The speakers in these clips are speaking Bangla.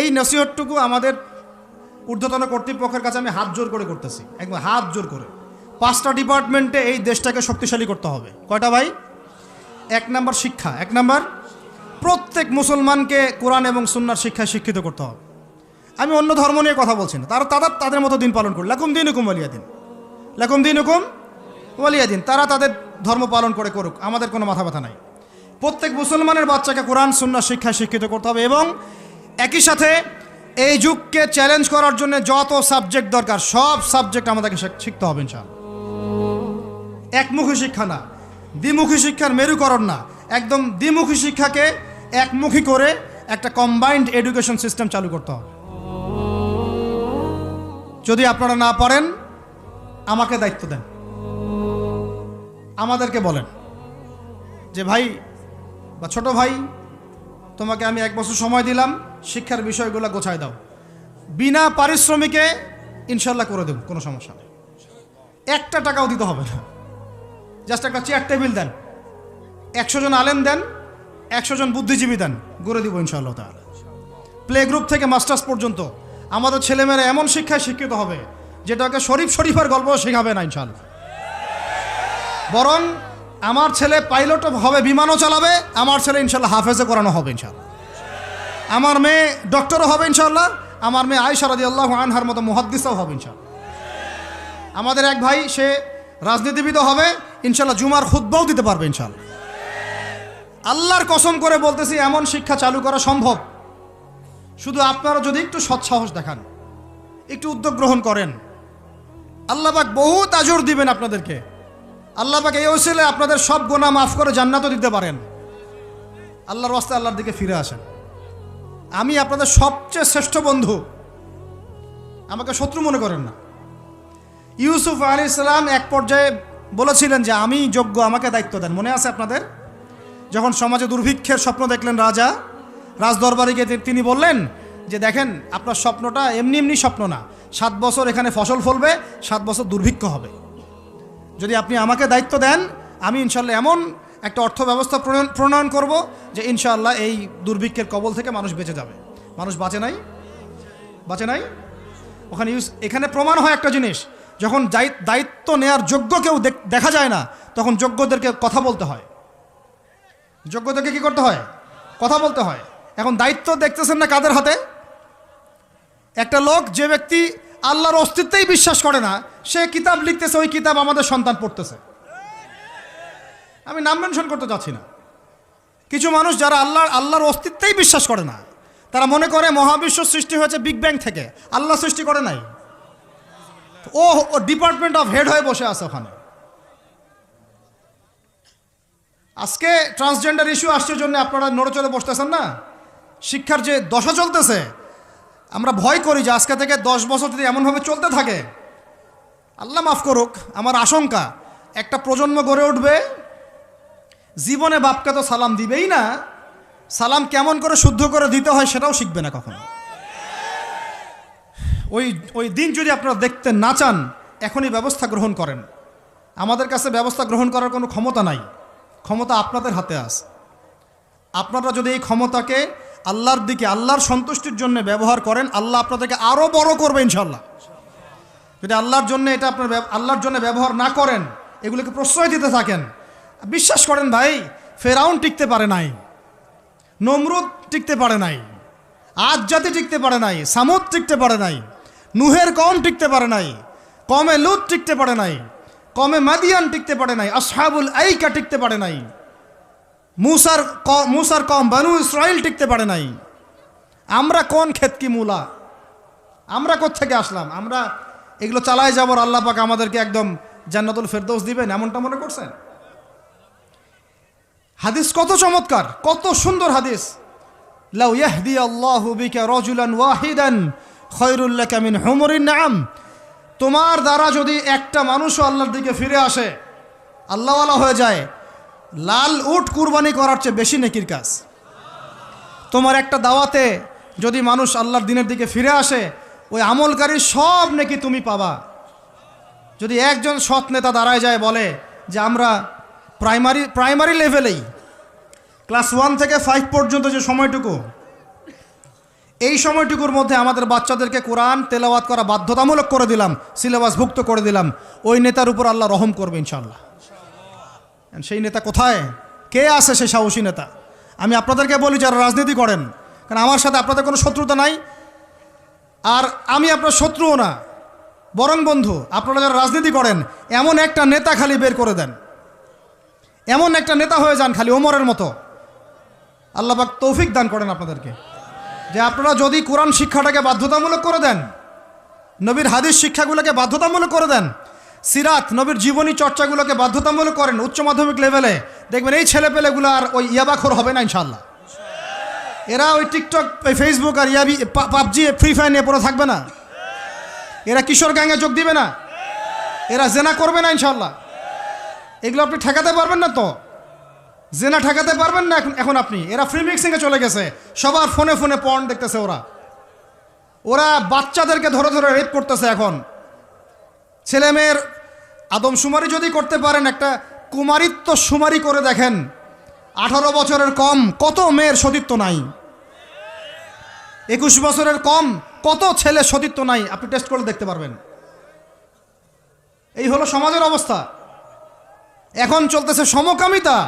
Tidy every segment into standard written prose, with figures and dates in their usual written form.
এই নসিহতটুকু আমাদের ঊর্ধ্বতন কর্তৃপক্ষের কাছে আমি হাত জোর করে করতেছি, একদম হাত জোর করে। 5টা ডিপার্টমেন্টে এই দেশটাকে শক্তিশালী করতে হবে। কয়টা ভাই? 1 নাম্বার শিক্ষা, 1 নাম্বার প্রত্যেক মুসলমানকে কোরআন এবং সুন্নাহর শিক্ষায় শিক্ষিত করতে হবে। আমি অন্য ধর্ম নিয়ে কথা বলছি না, তারা তাদের মতো দিন পালন করে, লাকুম দীনুকুম ওয়ালিয়া দিন, লাকুম দীনুকুম ওয়ালিয়া দিন, তারা তাদের ধর্ম পালন করে করুক, আমাদের কোনো মাথা ব্যথা নাই। প্রত্যেক মুসলমানের বাচ্চাকে কোরআন সুন্নাহর শিক্ষায় শিক্ষিত করতে হবে এবং একই সাথে এই যুগকে চ্যালেঞ্জ করার জন্য যত সাবজেক্ট দরকার সব সাবজেক্ট আমাদেরকে শিখতে হবে ইনশাআল্লাহ। একমুখী শিক্ষা না, দ্বিমুখী শিক্ষার মেরুকরণ না, একদম দ্বিমুখী শিক্ষাকে একমুখী করে একটা কম্বাইন্ড এডুকেশন সিস্টেম চালু করতে হবে। যদি আপনারা না পারেন আমাকে দায়িত্ব দেন, আমাদেরকে বলেন যে ভাই বা ছোট ভাই, তোমাকে আমি 1 বছর সময় দিলাম, শিক্ষার বিষয়গুলো গোছায় দাও, বিনা পারিশ্রমিকে ইনশাল্লাহ করে দেব, কোনো সমস্যা নেই, 1 টাকাও দিতে হবে না, জাস্ট একটা চেয়ার টেবিল দেন, 100 জন আলেম দেন, 100 জন বুদ্ধিজীবী দেন, গড়ে দিব ইনশাআল্লাহ তাআলা। প্লে গ্রুপ থেকে মাস্টার্স পর্যন্ত আমাদের ছেলেমেয়েরা এমন শিক্ষায় শিক্ষিত হবে যেটাকে শরীফের গল্প শেখাবে না ইনশাআল্লাহ, বরং আমার ছেলে পাইলটও হবে, বিমানও চালাবে, আমার ছেলে ইনশাআল্লাহ হাফেজে করানো হবে ইনশাআল্লাহ, আমার মেয়ে ডক্টরও হবে ইনশাআল্লাহ, আমার মেয়ে আয়েশা রাদিয়াল্লাহু আনহার মতো মুহাদ্দিসও হবে ইনশাআল্লাহ, আমাদের এক ভাই সে রাজনীতিবিদও হবে ইনশাআল্লাহ, জুমার খুতবাও দিতে পারবে ইনশাআল্লাহ। আল্লাহর কসম করে বলতেছি এমন শিক্ষা চালু করা সম্ভব, শুধু আপনারা যদি একটু সৎসাহস দেখান, একটু উদ্যোগ গ্রহণ করেন, আল্লাহ পাক বহুত আজর দিবেন আপনাদেরকে। আল্লাহ পাক এই ওসিলে আপনাদের সব গুনাহ মাফ করে জান্নাতও দিতে পারেন। আল্লাহর রাস্তায় আল্লাহর দিকে ফিরে আসেন। আমি আপনাদের সবচেয়ে শ্রেষ্ঠ বন্ধু, আমাকে শত্রু মনে করেন না। ইউসুফ আলাইহিস সালাম এক পর্যায়ে বলেছিলেন যে আমি যোগ্য, আমাকে দায়িত্ব দেন। মনে আছে আপনাদের? যখন সমাজে দুর্ভিক্ষের স্বপ্ন দেখলেন রাজা, রাজদরবারে গিয়ে তিনি বললেন যে দেখেন আপনার স্বপ্নটা এমনি এমনি স্বপ্ন না, 7 বছর এখানে ফসল ফলবে, 7 বছর দুর্ভিক্ষ হবে। যদি আপনি আমাকে দায়িত্ব দেন আমি ইনশাআল্লাহ এমন একটা অর্থ ব্যবস্থা প্রণয়ন করব যে ইনশাআল্লাহ এই দুর্ভিক্ষের কবল থেকে মানুষ বেঁচে যাবে। মানুষ বাঁচে নাই। ওখানে এখানে প্রমাণ হয় একটা জিনিস, যখন দায়িত্ব নেয়ার যোগ্য কেউ দেখা যায় না তখন যোগ্যদেরকে কথা বলতে হয়। যোগ্যদেরকে কি করতে হয়? কথা বলতে হয়। এখন দায়িত্ব দেখতেছেন না কাদের হাতে? একটা লোক, যে ব্যক্তি আল্লাহর অস্তিত্বেই বিশ্বাস করে না, সে কিতাব লিখতেছে, ওই কিতাব আমাদের সন্তান পড়তেছে। আমি নাম মেনশন করতে চাচ্ছি না। কিছু মানুষ যারা আল্লাহর অস্তিত্বেই বিশ্বাস করে না, তারা মনে করে মহাবিশ্ব সৃষ্টি হয়েছে বিগ ব্যাং থেকে, আল্লাহ সৃষ্টি করে নাই। ও ডিপার্টমেন্ট অফ হেড হয়ে বসে আছে ওখানে। আজকে ট্রান্সজেন্ডার ইস্যু আসছে জন্য আপনারা নড়েচড়ে বসতেছেন না। শিক্ষার যে দশা চলতেছে, আমরা ভয় করি যে আজকে থেকে 10 বছর যদি এমনভাবে চলতে থাকে, আল্লাহ মাফ করুক, আমার আশঙ্কা একটা প্রজন্ম গড়ে উঠবে জীবনে বাপকে তো সালাম দিবেই না, সালাম কেমন করে শুদ্ধ করে দিতে হয় সেটাও শিখবে না কখনো। ওই দিন যদি আপনারা দেখতে না চান, এখনই ব্যবস্থা গ্রহণ করেন। আমাদের কাছে ব্যবস্থা গ্রহণ করার কোনো ক্ষমতা নাই, ক্ষমতা আপনাদের হাতে আছে। আপনারা যদি এই ক্ষমতাকে আল্লাহর দিকে, আল্লাহর সন্তুষ্টির জন্য ব্যবহার করেন, আল্লাহ আপনাদেরকে আরও বড় করবে ইনশাল্লাহ। যদি আল্লাহর জন্য এটা আপনার আল্লাহর জন্য ব্যবহার না করেন, এগুলোকে প্রশ্রয় দিতে থাকেন, বিশ্বাস করেন ভাই, ফেরাউন টিকতে পারে নাই, নমরুদ টিকতে পারে নাই, আদ জাতি টিকতে পারে নাই, সামুদ টিকতে পারে নাই, নুহের কওম টিকতে পারে নাই, কমে লুত টিকতে পারে নাই, কমে মাদিয়ান টিকতে পারে নাই, আসহাবুল আইকা টিকতে পারে নাই, মুসার কম বানু ইসরাইল টিকতে পারে নাই। আমরা কোন ক্ষেত কি মূলা? আমরা কোত্থেকে আসলাম? আমরা এগুলো চালায় যাবার আল্লাহ পাক আমাদেরকে একদম জান্নাতুল ফেরদৌস দিবেন এমনটা মনে করছেন? হাদিস কত চমৎকার, কত সুন্দর হাদিস। লাউ ইয়াহদি আল্লাহু বিকা রাজুলান ওয়াহিদান খায়রুল লাকা মিন হুমুরিন নাম। তোমার দ্বারা যদি একটা মানুষও আল্লাহর দিকে ফিরে আসে, আল্লাহওয়ালা হয়ে যায়, লাল উট কুরবানি করার চেয়ে বেশি নেকির কাজ। তোমার একটা দাওয়াতে যদি মানুষ আল্লাহর দিনের দিকে ফিরে আসে, ওই আমলকারী সব নেকি তুমি পাবা। যদি একজন সৎ নেতা দাঁড়ায় যায় বলে যে আমরা প্রাইমারি লেভেলেই ক্লাস 1 থেকে 5 পর্যন্ত যে সময়টুকু, এই সময়টুকুর মধ্যে আমাদের বাচ্চাদেরকে কোরআন তেলাওয়াত করা বাধ্যতামূলক করে দিলাম, সিলেবাসভুক্ত করে দিলাম। ওই নেতার উপর আল্লাহ রহম করবে ইনশাআল্লাহ। সেই নেতা কোথায়, কে আছে সেই সাহসী নেতা? আমি আপনাদেরকে বলি যারা রাজনীতি করেন, কারণ আমার সাথে আপনাদের কোনো শত্রুতা নাই, আর আমি আপনার শত্রুও না, বরং বন্ধু। আপনারা যারা রাজনীতি করেন, এমন একটা নেতা খালি বের করে দেন, এমন একটা নেতা হয়ে যান খালি ওমরের মতো। আল্লাহ পাক তৌফিক দান করেন আপনাদেরকে, যে আপনারা যদি কোরআন শিক্ষাটাকে বাধ্যতামূলক করে দেন, নবীর হাদিস শিক্ষাগুলোকে বাধ্যতামূলক করে দেন, সিরাত নবীর জীবনী চর্চাগুলোকে বাধ্যতামূলক করেন উচ্চ মাধ্যমিক লেভেলে, দেখবেন এই ছেলেপেলেগুলো আর ওই ইয়াবাখোর হবে না ইনশাআল্লাহ। এরা ওই টিকটক, ফেসবুক আর পাবজি, ফ্রি ফায়ার নিয়ে পড়ে থাকবে না। এরা কিশোর গ্যাংয়ে যোগ দিবে না, এরা জেনা করবে না ইনশাআল্লাহ। এগুলো আপনি ঠেকাতে পারবেন না তো, জেনা ঠেকাতে পারবেন না এখন আপনি। এরা ফ্রি মিক্সিংয়ে চলে গেছে, সবার ফোনে ফোনে পর্ন দেখতেছে। ওরা বাচ্চাদেরকে ধরে ধরে রেপ করতেছে। এখন ছেলে মেয়ের আদমশুমারি যদি করতে পারেন, একটা কুমারিত্ব শুমারি করে দেখেন, 18 বছরের কম কত মেয়ের সতীত্ব নাই, 21 বছরের কম কত ছেলে সতীত্ব নাই, আপনি টেস্ট করে দেখতে পারবেন। এই হলো সমাজের অবস্থা। এখন চলতেছে সমকামিতা।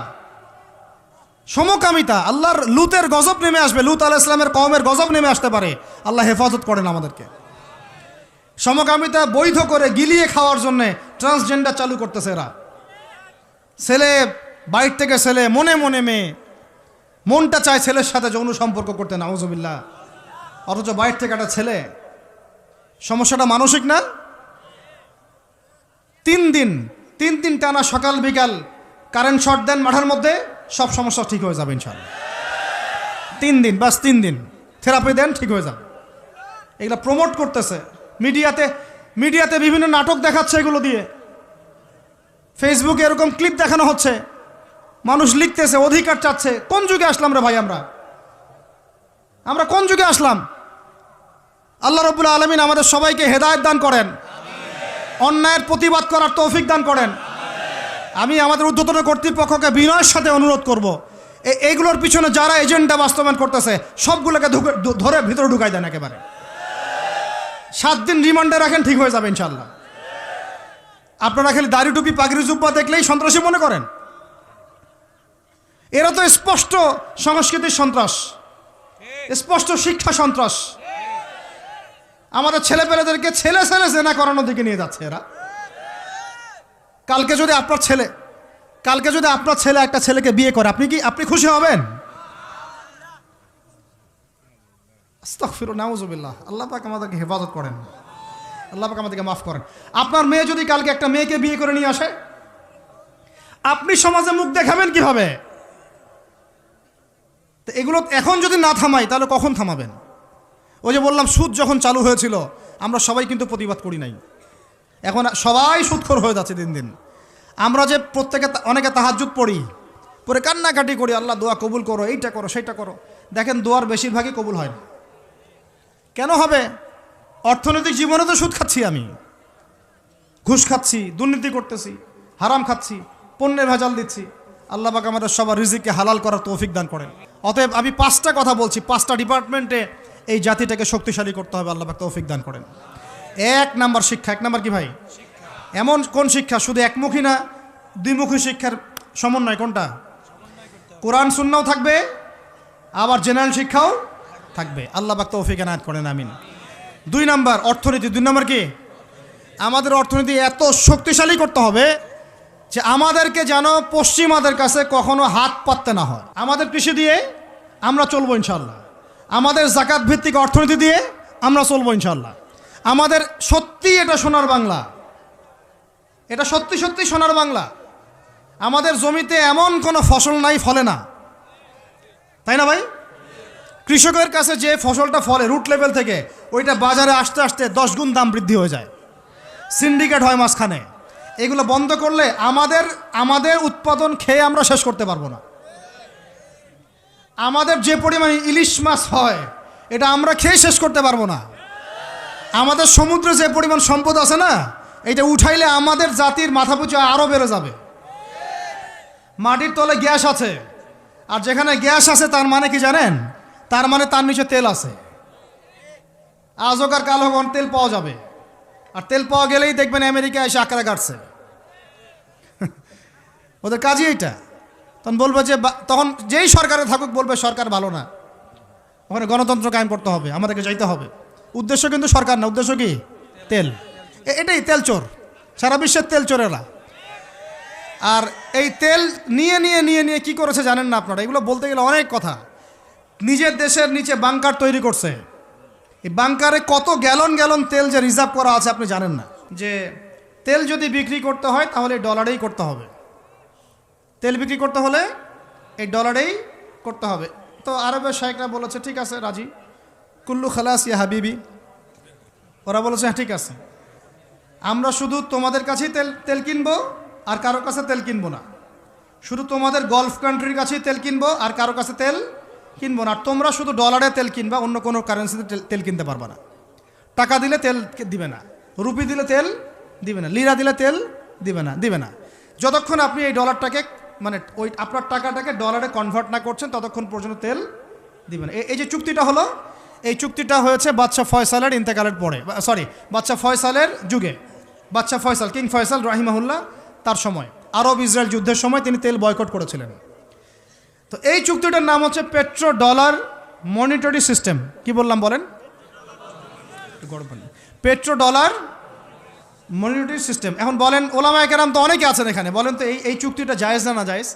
সমকামিতা, আল্লাহর লুতের গজব নেমে আসবে, লুত আলাইহিস সালামের কওমের গজব নেমে আসতে পারে। আল্লাহ হেফাজত করেন আমাদেরকে। সমকামিতা বৈধ করে গিলিয়ে খাওয়ার জন্য ট্রান্সজেন্ডার চালু করতেছে এরা। ছেলে বাইর থেকে ছেলে, মনে মনে মেয়ে, মনটা চায় ছেলের সাথে যৌন সম্পর্ক করতে, নাউজুবিল্লাহ, অথচ বাইর থেকে একটা ছেলে। সমস্যাটা মানসিক না? 3 দিন টানা সকাল বিকাল কারেন্ট শর্ট দেন মাঠের মধ্যে, সব সমস্যা ঠিক হয়ে যাবে ইনশাআল্লাহ। 3 দিন, বাস 3 দিন থেরাপি দেন, ঠিক হয়ে যাবে। এগুলো প্রমোট করতেছে মিডিয়াতে বিভিন্ন নাটক দেখাচ্ছে, এগুলো দিয়ে ফেসবুকে এরকম ক্লিপ দেখানো হচ্ছে, মানুষ লিখতেছে, অধিকার চাচ্ছে। কোন যুগে আসলাম রে ভাই? আমরা কোন যুগে আসলাম? আল্লাহ রাব্বুল আলামিন আমাদের সবাইকে হেদায়েত দান করেন, অন্যায়ের প্রতিবাদ করার তৌফিক দান করেন। আমি আমাদের ঊর্ধ্বতন কর্তৃপক্ষকে বিনয়ের সাথে অনুরোধ করব, এইগুলোর পিছনে যারা এজেন্ডা বাস্তবায়ন করতেছে সবগুলোকে ধরে ভিতরে ঢুকাই দেন একেবারে। 7 দিন রিমান্ডে রাখেন, ঠিক হয়ে যাবে ইনশাআল্লাহ। আপনারা খালি দাড়ি টুপি পাগড়ি জুব্বা দেখলেই সন্ত্রাসী মনে করেন? এরা তো স্পষ্ট সংস্কৃতির সন্ত্রাস, স্পষ্ট শিক্ষা সন্ত্রাস। আমাদের ছেলেপেলেদেরকে ছেলে জেনা করানোর দিকে নিয়ে যাচ্ছে এরা। কালকে যদি আপনার ছেলে একটা ছেলেকে বিয়ে করে, আপনি খুশি হবেন? আস্তাগফিরুল্লাহ, নাউজুবিল্লাহ। আল্লাহ পাক আমাদেরকে হেফাজত করেন, আল্লাহ পাক আমাদেরকে মাফ করেন। আপনার মেয়ে যদি কালকে একটা মেয়েকে বিয়ে করে নিয়ে আসে, আপনি সমাজে মুখ দেখাবেন কিভাবে? তো এগুলো এখন যদি না থামাই, তাহলে কখন থামাবেন? ওই যে বললাম, সুদ যখন চালু হয়েছিল আমরা সবাই কিন্তু প্রতিবাদ করি নাই। এখন সবাই সুদখোর হয়ে যাচ্ছে দিন দিন। আমরা যে অনেকে তাহাজ্জুদ পড়ে কান্নাকাটি করি, আল্লাহ দোয়া কবুল করো, এইটা করো সেইটা করো। দেখেন দোয়ার বেশিরভাগই কবুল হয় না। কেন হবে? অর্থনৈতিক জীবনে তো সুদ খাচ্ছি, আমি ঘুষ খাচ্ছি, দুর্নীতি করতেছি, হারাম খাচ্ছি, পণ্যের ভেজাল দিচ্ছি। আল্লাহ পাক আমাদের সবার রিজিককে হালাল করার তৌফিক দান করেন। অতএব আমি 5টা কথা বলছি, 5টা ডিপার্টমেন্টে এই জাতিটাকে শক্তিশালী করতে হবে। আল্লাহ পাক তৌফিক দান করেন। 1 নাম্বার শিক্ষা। 1 নাম্বার কি ভাই? এমন কোন শিক্ষা? শুধু একমুখী না, 2মুখী শিক্ষার সমন্বয়। কোনটা? কোরআন সুন্নাহও থাকবে, আবার জেনারেল শিক্ষাও থাকবে। আল্লাহ পাক তৌফিক এনায়েত করেন, আমিন। 2 নাম্বার অর্থনীতি। 2 নাম্বার কি? আমাদের অর্থনীতি এত শক্তিশালী করতে হবে যে আমাদেরকে যেন পশ্চিমাদের কাছে কখনো হাত পাততে না হয়। আমাদের কৃষি দিয়ে আমরা চলবো ইনশাআল্লাহ, আমাদের যাকাত ভিত্তিক অর্থনীতি দিয়ে আমরা চলবো ইনশাআল্লাহ। আমাদের সত্যি এটা সোনার বাংলা, এটা সত্যি সত্যি সোনার বাংলা। আমাদের জমিতে এমন কোনো ফসল নাই ফলে না, তাই না ভাই? কৃষকের কাছে যে ফসলটা ফলে রুট লেভেল থেকে, ওইটা বাজারে আসতে আসতে 10 গুণ দাম বৃদ্ধি হয়ে যায়, সিন্ডিকেট হয় মাঝখানে। এগুলো বন্ধ করলে আমাদের উৎপাদন খেয়ে আমরা শেষ করতে পারবো না। আমাদের যে পরিমাণ ইলিশ মাছ হয়, এটা আমরা খেয়ে শেষ করতে পারবো না। আমাদের সমুদ্রে যে পরিমাণ সম্পদ আছে না, এটা উঠাইলে আমাদের জাতির মাথাপিছু আরও বেড়ে যাবে। মাটির তলে গ্যাস আছে, আর যেখানে গ্যাস আছে তার মানে কি জানেন? তার মানে তার নিচে তেল আছে। আজ হোক আর কাল হোক তেল পাওয়া যাবে, আর তেল পাওয়া গেলেই দেখবেন আমেরিকা এসে আঁকড়া কাটছে। ওদের কাজই এইটা। তখন বলবে যে তখন যেই সরকারে থাকুক বলবে সরকার ভালো না, ওখানে গণতন্ত্র কায়েম করতে হবে, আমাদেরকে যাইতে হবে। উদ্দেশ্য কিন্তু সরকার না, উদ্দেশ্য কি? তেল। এটাই তেল চোর, সারা বিশ্বের তেল চোরেরা। আর এই তেল নিয়ে নিয়ে নিয়ে নিয়ে কী করেছে জানেন না আপনারা? এগুলো বলতে গেলে অনেক কথা। নিজের দেশের নিচে বাংকার তৈরি করছে। এই বাংকারে কত গ্যালন গ্যালন তেল যে রিজার্ভ করা আছে আপনি জানেন না। যে তেল যদি বিক্রি করতে হয় তাহলে ডলারেই করতে হবে, তেল বিক্রি করতে হলে এই ডলারেই করতে হবে। তো আরবের শায়েখরা বলেছে ঠিক আছে রাজি, কুল্লু খালাস ইয়া হাবিবি। ওরা বলেছে হ্যাঁ ঠিক আছে, আমরা শুধু তোমাদের কাছেই তেল কিনবো আর কারোর কাছে তেল কিনবো না। শুধু তোমাদের গলফ কান্ট্রির কাছেই তেল কিনবো আর কারোর কাছে তেল কিনবো না। আর তোমরা শুধু ডলারে তেল কিনবা, অন্য কোনো কারেন্সিতে তেল কিনতে পারবা না। টাকা দিলে তেল দিবে না, রুপি দিলে তেল দিবে না, লিরা দিলে তেল দিবে না। যতক্ষণ আপনি এই ডলারটাকে মানে ওই আপনার টাকাটাকে ডলারে কনভার্ট না করছেন ততক্ষণ পর্যন্ত তেল দিবেন। এই যে চুক্তিটা হলো, এই চুক্তিটা হয়েছে বাদশাহ ফয়সালের ইন্তেকালের পরে, বাদশাহ ফয়সালের যুগে। বাদশাহ ফয়সাল, কিং ফয়সাল রাহিমাহুল্লাহ, তার সময় আরব ইসরায়েল যুদ্ধের সময় তিনি তেল বয়কট করেছিলেন। তো এই চুক্তিটার নাম হচ্ছে পেট্রো ডলার মনিটরি সিস্টেম। কি বললাম বলেন? Petro dollar monetary system. এখন বলেন, ওলামায়ে কেরাম তো অনেকে আছেন এখানে, বলেন তো এই চুক্তিটা জায়েজ না জায়েজ?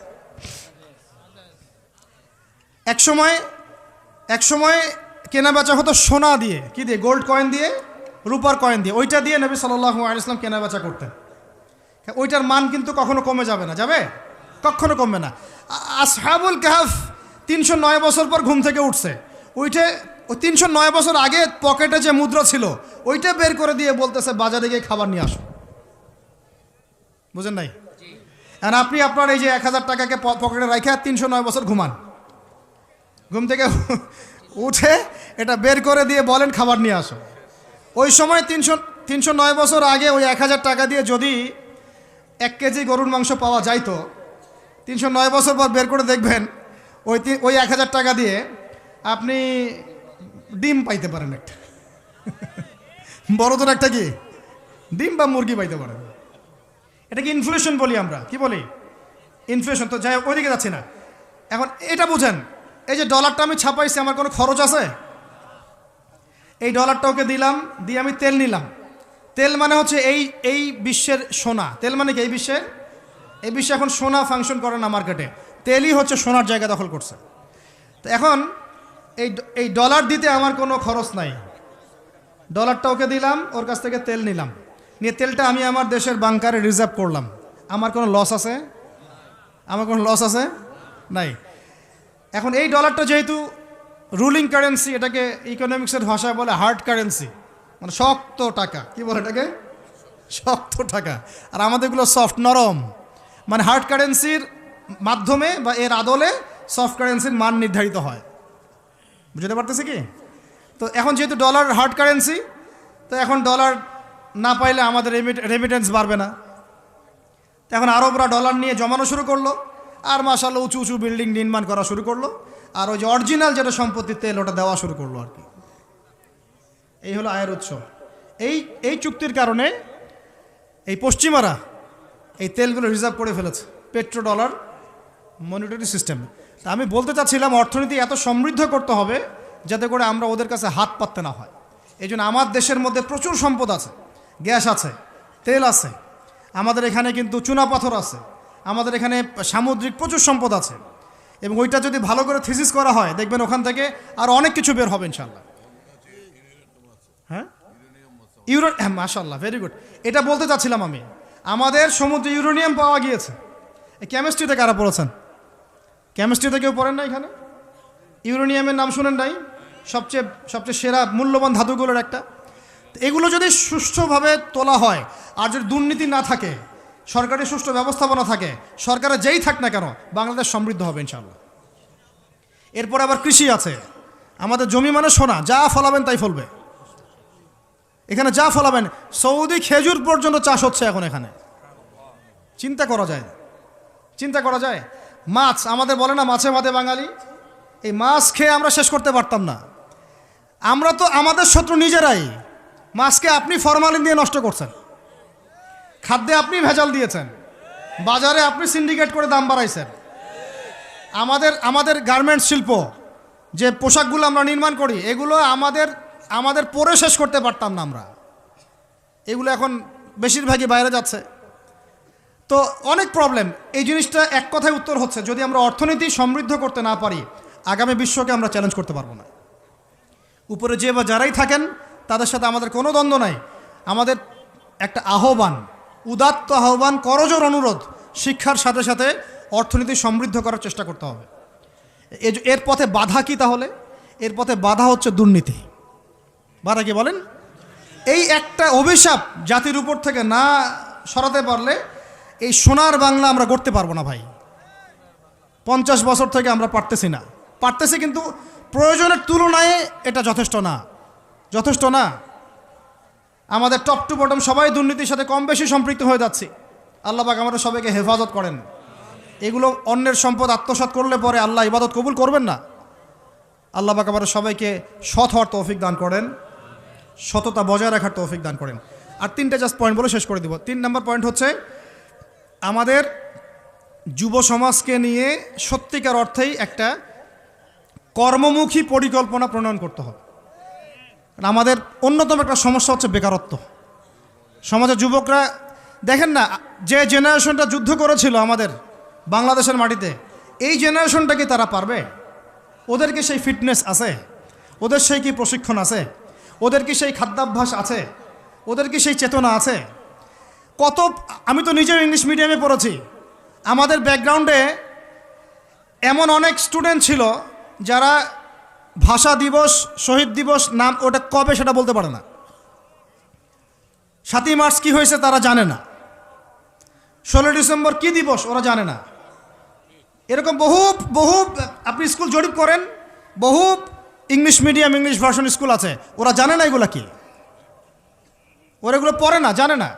এক সময় কেনা বেচা হতো সোনা দিয়ে, কি দিয়ে? গোল্ড কয়েন দিয়ে, রূপার কয়েন দিয়ে। ওইটা দিয়ে নবী সাল্লাল্লাহু আলাইহি ওয়াসাল্লাম কেনা বেচা করতেন। ওইটার মান কিন্তু কখনো কমে যাবে না, যাবে? কখনো কমবে না। আসহাবুল কাহফ 309 বছর পর ঘুম থেকে উঠছে, ওই 309 বছর আগে পকেটে যে মুদ্রা ছিল ওইটা বের করে দিয়ে বলতেছে বাজারে গিয়ে খাবার নিয়ে আসো। বুঝেন নাই? আর আপনি আপনার এই যে 1000 টাকাকে পকেটে রাখে 309 বছর ঘুমান, ঘুম থেকে উঠে এটা বের করে দিয়ে বলেন খাবার নিয়ে আসো। ওই সময় 309 বছর আগে ওই 1000 টাকা দিয়ে যদি 1 কেজি গরুর মাংস পাওয়া যাইতো, 309 বছর পর বের করে দেখবেন ওই 1000 টাকা দিয়ে আপনি ডিম পাইতে পারেন, একটা বড় তোর একটা কি ডিম বা মুরগি পাইতে পারেন। এটা কি ইনফ্লেশন বলি আমরা, কি বলি? ইনফ্লেশন। তো যাই হোক, ওইদিকে যাচ্ছি না। এখন এটা বুঝেন, এই যে ডলারটা আমি ছাপাইছি, আমার কোনো খরচ আছে? এই ডলারটা ওকে দিলাম, দিয়ে আমি তেল নিলাম। তেল মানে হচ্ছে এই বিশ্বের সোনা। তেল মানে কি? এই বিশ্বে এখন সোনা ফাংশন করে না মার্কেটে, তেলই হচ্ছে সোনার জায়গা দখল করছে। তো এখন এই ডলার দিতে আমার কোনো খরচ নাই। ডলারটা ওকে দিলাম, ওর কাছ থেকে তেল নিলাম, নিয়ে তেলটা আমি আমার দেশের বাংকারে রিজার্ভ করলাম। আমার কোনো লস আছে? আমার কোনো লস আছে? নাই। এখন এই ডলারটা যেহেতু রুলিং কারেন্সি, এটাকে ইকোনমিক্সের ভাষায় বলে হার্ড কারেন্সি, মানে শক্ত টাকা। কি বলে এটাকে? শক্ত টাকা। আর আমাদেরগুলো সফট, নরম। মানে হার্ড কারেন্সির মাধ্যমে বা এর আদলে সফট কারেন্সির মান নির্ধারিত হয়। বুঝতে পারতেছি কি? তো এখন যেহেতু ডলার হার্ড কারেন্সি, তো এখন ডলার না পাইলে আমাদের রেমিটেন্স বাড়বে না। তো এখন আরবরা ডলার নিয়ে জমানো শুরু করলো, আর মাশাআল্লাহ উঁচু উঁচু বিল্ডিং নির্মাণ করা শুরু করলো, আর ওই যে অরিজিনাল যেটা সম্পত্তি তেল ওটা দেওয়া শুরু করলো আর কি। এই হলো আয়ের উৎস। এই চুক্তির কারণে এই পশ্চিমারা এই তেলগুলো রিজার্ভ করে ফেলেছে, পেট্রো ডলার মনিটরি সিস্টেম। তা আমি বলতে চাচ্ছিলাম, অর্থনীতি এত সমৃদ্ধ করতে হবে যাতে করে আমরা ওদের কাছে হাত পাততে না হয়। এই জন্য আমার দেশের মধ্যে প্রচুর সম্পদ আছে, গ্যাস আছে, তেল আছে, আমাদের এখানে কিন্তু চুনাপাথর আছে, আমাদের এখানে সামুদ্রিক প্রচুর সম্পদ আছে। এবং ওইটা যদি ভালো করে থিসিস করা হয় দেখবেন ওখান থেকে আরও অনেক কিছু বের হবে ইনশাল্লাহ। হ্যাঁ, হ্যাঁ, মাশাআল্লাহ, ভেরি গুড। এটা বলতে চাচ্ছিলাম আমি, আমাদের সমুদ্রে ইউরেনিয়াম পাওয়া গিয়েছে। কেমিস্ট্রিতে কারা পড়েছেন? কেমিস্ট্রিতে কেউ পড়েন না এখানে? ইউরেনিয়ামের নাম শুনেন নাই? সবচেয়ে সেরা মূল্যবান ধাতুগুলোর একটা। এগুলো যদি সুষ্ঠুভাবে তোলা হয়, আর যদি দুর্নীতি না থাকে, সরকারি সুষ্ঠু ব্যবস্থাপনা থাকে, সরকারে যেই থাক না কেন, বাংলাদেশ সমৃদ্ধ হবে ইনশাআল্লাহ। এরপর আবার কৃষি আছে, আমাদের জমি মানে সোনা, যা ফলাবেন তাই ফলবে এখানে, যা ফলাবেন। সৌদি খেজুর পর্যন্ত চাষ হচ্ছে এখন এখানে। চিন্তা করা যায়। মাছ, আমাদের বলে না মাছে ভাতে বাঙালি, এই মাছ খেয়ে আমরা শেষ করতে পারতাম না। আমরা তো আমাদের শত্রু নিজেরাই। মাছকে আপনি ফরমালিন দিয়ে নষ্ট করছেন, খাদ্যে আপনি ভেজাল দিয়েছেন, বাজারে আপনি সিন্ডিকেট করে দাম বাড়াইছেন। আমাদের গার্মেন্টস শিল্প, যে পোশাকগুলো আমরা নির্মাণ করি, এগুলো আমাদের পরে শেষ করতে পারতাম না আমরা। এগুলো এখন বেশিরভাগই বাইরে যাচ্ছে। তো অনেক প্রবলেম। এই জিনিসটা এক কথায় উত্তর হচ্ছে, যদি আমরা অর্থনীতি সমৃদ্ধ করতে না পারি, আগামী বিশ্বকে আমরা চ্যালেঞ্জ করতে পারবো না। উপরে যে বা যারাই থাকেন তাদের সাথে আমাদের কোনো দ্বন্দ্ব নাই। আমাদের একটা আহ্বান, উদাত্ত আহ্বান, করজোর অনুরোধ, শিক্ষার সাথে সাথে অর্থনীতি সমৃদ্ধ করার চেষ্টা করতে হবে। এর পথে বাধা কি তাহলে? এর পথে বাধা হচ্ছে দুর্নীতি। বাধা কি বলেন? এই একটা অভিশাপ জাতির উপর থেকে না সরাতে পারলে এই সোনার বাংলা আমরা গড়তে পারবো না ভাই। 50 বছর থেকে আমরা পারতেছি, কিন্তু প্রয়োজনের তুলনায় এটা যথেষ্ট না। আমাদের টপ টু বটম সবাই দুর্নীতির সাথে কম বেশি সম্পৃক্ত হয়ে যাচ্ছে। আল্লাহ পাক আমাদের সবাইকে হেফাজত করেন। এগুলো অন্যের সম্পদ আত্মসাৎ করলে পরে আল্লাহ ইবাদত কবুল করবেন না। আল্লাহ পাক আমাদের সবাইকে সৎ হওয়ার তৌফিক দান করেন, সততা বজায় রাখার তৌফিক দান করেন। আর 3টা জাস্ট পয়েন্ট বলে শেষ করে দিব। 3 নম্বর পয়েন্ট হচ্ছে, আমাদের যুব সমাজকে নিয়ে সত্যিকার অর্থেই একটা কর্মমুখী পরিকল্পনা প্রণয়ন করতে হবে। আমাদের অন্যতম একটা সমস্যা হচ্ছে বেকারত্ব। সমাজের যুবকরা দেখেন না, যে জেনারেশনটা যুদ্ধ করেছিল আমাদের বাংলাদেশের মাটিতে, এই জেনারেশনটা কি তারা পারবে? ওদের কি সেই ফিটনেস আছে? ওদের সেই কি প্রশিক্ষণ আছে? ওদের কি সেই খাদ্যাভ্যাস আছে? ওদের কি সেই চেতনা আছে? আমি তো নিজেও ইংলিশ মিডিয়ামে পড়েছি। আমাদের ব্যাকগ্রাউন্ডে এমন অনেক স্টুডেন্ট ছিল যারা ভাষা দিবস, শহীদ দিবস নাম ওটা কবে সেটা বলতে পারে না। 7ই মার্চ কি হয়েছে তারা জানে না। 16 ডিসেম্বর কি দিবস ওরা জানে না। এরকম বহু আপনি স্কুল জরিপ করেন, বহু English medium, English version school আছে, ওরা জানে না এগুলো কি। ওরা এগুলো পড়ে না, জানে না।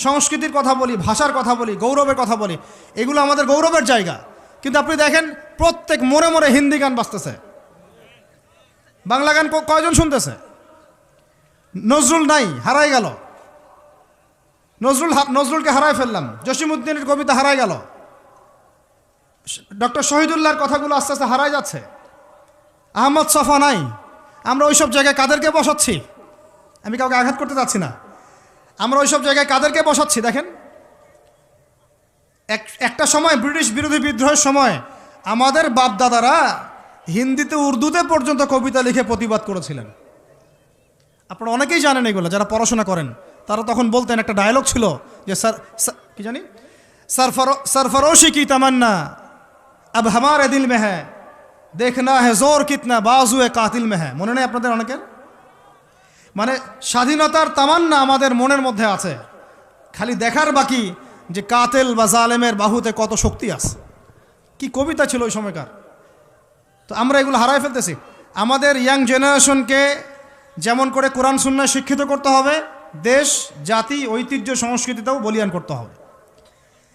সংস্কৃতির কথা বলি, ভাষার কথা বলি, গৌরবের কথা বলি, এগুলো আমাদের গৌরবের জায়গা। কিন্তু আপনি দেখেন প্রত্যেক মোড়ে মোড়ে হিন্দি গান বাজতেছে, বাংলা গান কয়জন শুনতেছে? নজরুল নাই, হারাই গেল। নজরুলকে হারাই ফেললাম, জসিমউদ্দিনের কবিতা হারাই গেল, ডক্টর শহীদুল্লাহর কথাগুলো আস্তে আস্তে হারাই যাচ্ছে। আহমদ ছফা নাই। আমরা ওইসব জায়গায় কাদেরকে বসাচ্ছি? আমি কাউকে আঘাত করতে চাচ্ছি না। আমরা ওইসব জায়গায় কাদেরকে বসাচ্ছি দেখেন। একটা সময় ব্রিটিশ বিরোধী বিদ্রোহের সময় আমাদের বাপদাদারা হিন্দিতে, উর্দুতে পর্যন্ত কবিতা লিখে প্রতিবাদ করেছিলেন। আপনারা অনেকেই জানেন এগুলো, যারা পড়াশোনা করেন। তারা তখন বলতেন, একটা ডায়লগ ছিল যে কি জানি, सरफरोशी की तमन्ना अब हमारे दिल में है, देखना है जोर कितना बाजुए कातिल में है। মনে নেই আপনাদের অনেকের? মানে স্বাধীনতার তামান্না আমাদের মনের মধ্যে আছে, খালি দেখার বাকি যে কাতেল বা জালেমের বাহুতে কত শক্তি আছে। কি কবিতা ছিল ওই সময়কার। তো আমরা এগুলো হারাই ফেলতেছি। আমাদের ইয়াং জেনারেশনকে যেমন করে কোরআন সুন্নাহ শিক্ষিত করতে হবে, দেশ, জাতি, ঐতিহ্য, সংস্কৃতিতেও বলিয়ান করতে হবে।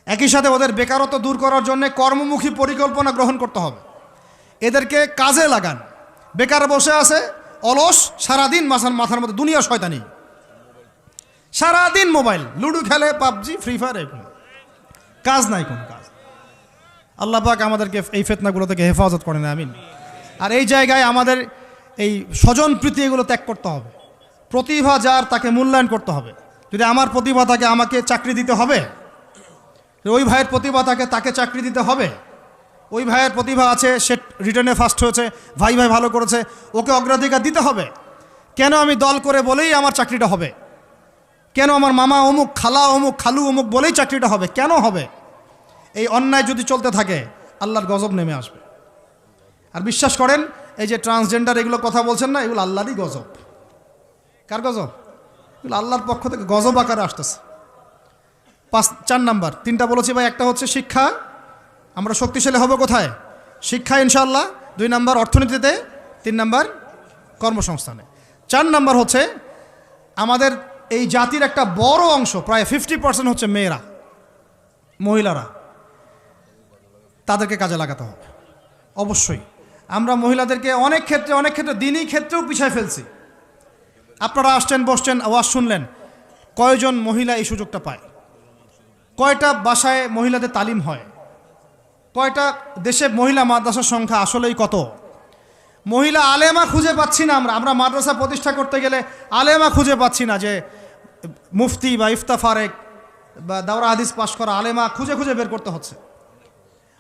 একই সাথে ওদের বেকারত্ব দূর করার জন্য কর্মমুখী পরিকল্পনা গ্রহণ করতে হবে। এদেরকে কাজে লাগান। বেকার বসে আছে, অলস, সারাদিন মাথার মধ্যে দুনিয়া শয়তানি, সারাদিন মোবাইল, লুডো খেলে, পাবজি, ফ্রি ফায়ার, এগুলো কাজ নাই, কোনো কাজ। আল্লাহ পাক আমাদেরকে এই ফিতনাগুলো থেকে হেফাজত করেন, আমিন। আর এই জায়গায় আমাদের এই স্বজন প্রীতি এগুলো ত্যাগ করতে হবে। প্রতিভা যার, তাকে মূল্যায়ন করতে হবে। যদি আমার প্রতিভা থাকে, আমাকে চাকরি দিতে হবে। ওই ভাইয়ের প্রতিভা থাকে, তাকে চাকরি দিতে হবে। ওই ভাইয়ের প্রতিভা আছে, সে রিটার্নে ফার্স্ট হয়েছে, ভাই ভালো করেছে, ওকে অগ্রাধিকার দিতে হবে। কেন আমি দল করে বলেই আমার চাকরিটা হবে? কেন আমার মামা অমুক, খালা অমুক, খালু অমুক বলেই চাকরিটা হবে? কেন হবে? এই অন্যায় যদি চলতে থাকে, আল্লাহর গজব নেমে আসবে। আর বিশ্বাস করেন, এই যে ট্রান্সজেন্ডার এগুলো কথা বলছেন না, এগুলো আল্লাহরই গজব। কার গজব? এগুলো আল্লাহর পক্ষ থেকে গজব আকারে আসতেছে। 4 নাম্বার, 3টা বলেছি ভাই। একটা হচ্ছে শিক্ষা, আমরা শক্তিশালী হব কোথায়? শিক্ষা ইনশাআল্লাহ। 2 নাম্বার অর্থনীতিতে, 3 নাম্বার কর্মসংস্থানে। 4 নাম্বার হচ্ছে আমাদের এই জাতির একটা বড় অংশ, প্রায় 50% হচ্ছে মেয়েরা, মহিলারা। তাদেরকে কাজে লাগাতে হবে অবশ্যই। আমরা মহিলাদেরকে অনেক ক্ষেত্রে দিনই ক্ষেত্রেও পিছায় ফেলছি। আপনারা আসছেন, বসছেন, আওয়াজ শুনলেন, কয়জন মহিলা এই সুযোগটা পায়? কয়টা বাসায় মহিলাদের তালিম হয়? কয়টা দেশে মহিলা মাদ্রাসার সংখ্যা আসলেই কত? মহিলা আলেমা খুঁজে পাচ্ছি না আমরা মাদ্রাসা প্রতিষ্ঠা করতে গেলে আলেমা খুঁজে পাচ্ছি না, যে মুফতি বা ইফতা ফারেক বা দাওরা হাদিস পাশ করা আলেমা খুঁজে খুঁজে বের করতে হচ্ছে।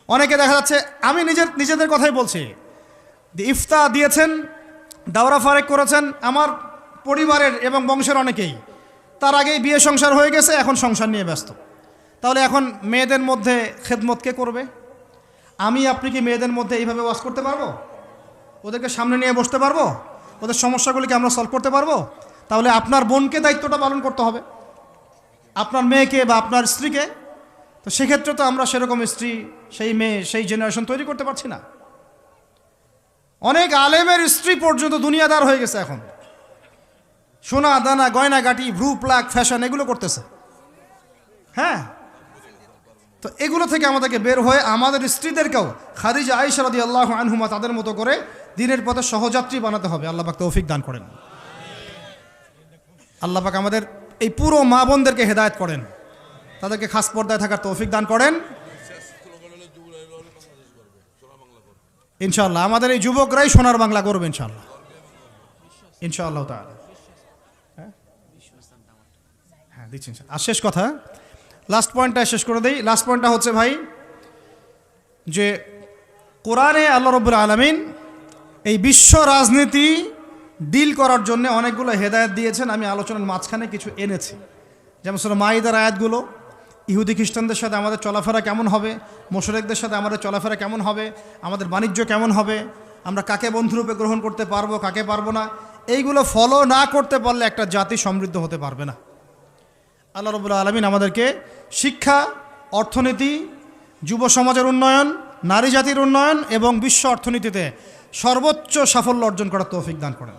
অনেকে দেখা যাচ্ছে, আমি নিজেদের কথাই বলছি, ইফতা দিয়েছেন, দাওরা ফারেক করেছেন আমার পরিবারের এবং বংশের অনেকেই, তার আগেই বিয়ে সংসার হয়ে গেছে, এখন সংসার নিয়ে ব্যস্ত। তাহলে এখন মেয়েদের মধ্যে খেদমত কে করবে? আমি আপনি কি মেয়েদের মধ্যে এইভাবে ওয়াজ করতে পারবো? ওদেরকে সামনে নিয়ে বসতে পারবো? ওদের সমস্যাগুলিকে আমরা সলভ করতে পারবো? তাহলে আপনার বোনকে দায়িত্বটা পালন করতে হবে, আপনার মেয়েকে বা আপনার স্ত্রীকে। তো সেক্ষেত্রে তো আমরা সেরকম স্ত্রী, সেই মেয়ে, সেই জেনারেশন তৈরি করতে পারছি না। অনেক আলেমের স্ত্রী পর্যন্ত দুনিয়াদার হয়ে গেছে এখন, সোনা দানা গয়নাগাটি ভ্রু প্লাক ফ্যাশন এগুলো করতেছে। হ্যাঁ, তো এগুলো থেকে আমাদেরকে বের হয়ে আমাদের স্ত্রীদেরকেও খাদিজা আয়েশা রাদিয়াল্লাহু আনহুমা তাদের মতো করে দ্বীনের পথে সহযাত্রী বানাতে হবে। আল্লাহ পাক তৌফিক দান করেন। আল্লাহ পাক আমাদের এই পুরো মা বোনদেরকে হেদায়েত করেন, তাদেরকে খাস পর্দায় থাকার তৌফিক দান করেন ইনশাআল্লাহ। আমাদের এই যুবকরাই সোনার বাংলা করবে ইনশাআল্লাহ, ইনশাআল্লাহ তাআলা। হ্যাঁ দিচ্ছি। আর শেষ কথা, লাস্ট পয়েন্টটা শেষ করে দেই। লাস্ট পয়েন্টটা হচ্ছে ভাই, যে কোরআনে আল্লাহ রাব্বুল আলামিন এই বিশ্ব রাজনীতি ডিল করার জন্য অনেকগুলো হেদায়েত দিয়েছেন। আমি আলোচনার মাঝখানে কিছু এনেছি, যেমন সূরা মাইদার আয়াতগুলো, ইহুদি খ্রিস্টানদের সাথে আমাদের চলাফেরা কেমন হবে, মুশরিকদের সাথে আমাদের চলাফেরা কেমন হবে, আমাদের বাণিজ্য কেমন হবে, আমরা কাকে বন্ধুরূপে গ্রহণ করতে পারবো, কাকে পারবো না, এইগুলো ফলো না করতে পারলে একটা জাতি সমৃদ্ধ হতে পারবে না। আল্লাহ রাব্বুল আলামিন আমাদেরকে শিক্ষা, অর্থনীতি, যুব সমাজের উন্নয়ন, নারী জাতির উন্নয়ন এবং বিশ্ব অর্থনীতিতে সর্বোচ্চ সাফল্য অর্জন করার তৌফিক দান করেন।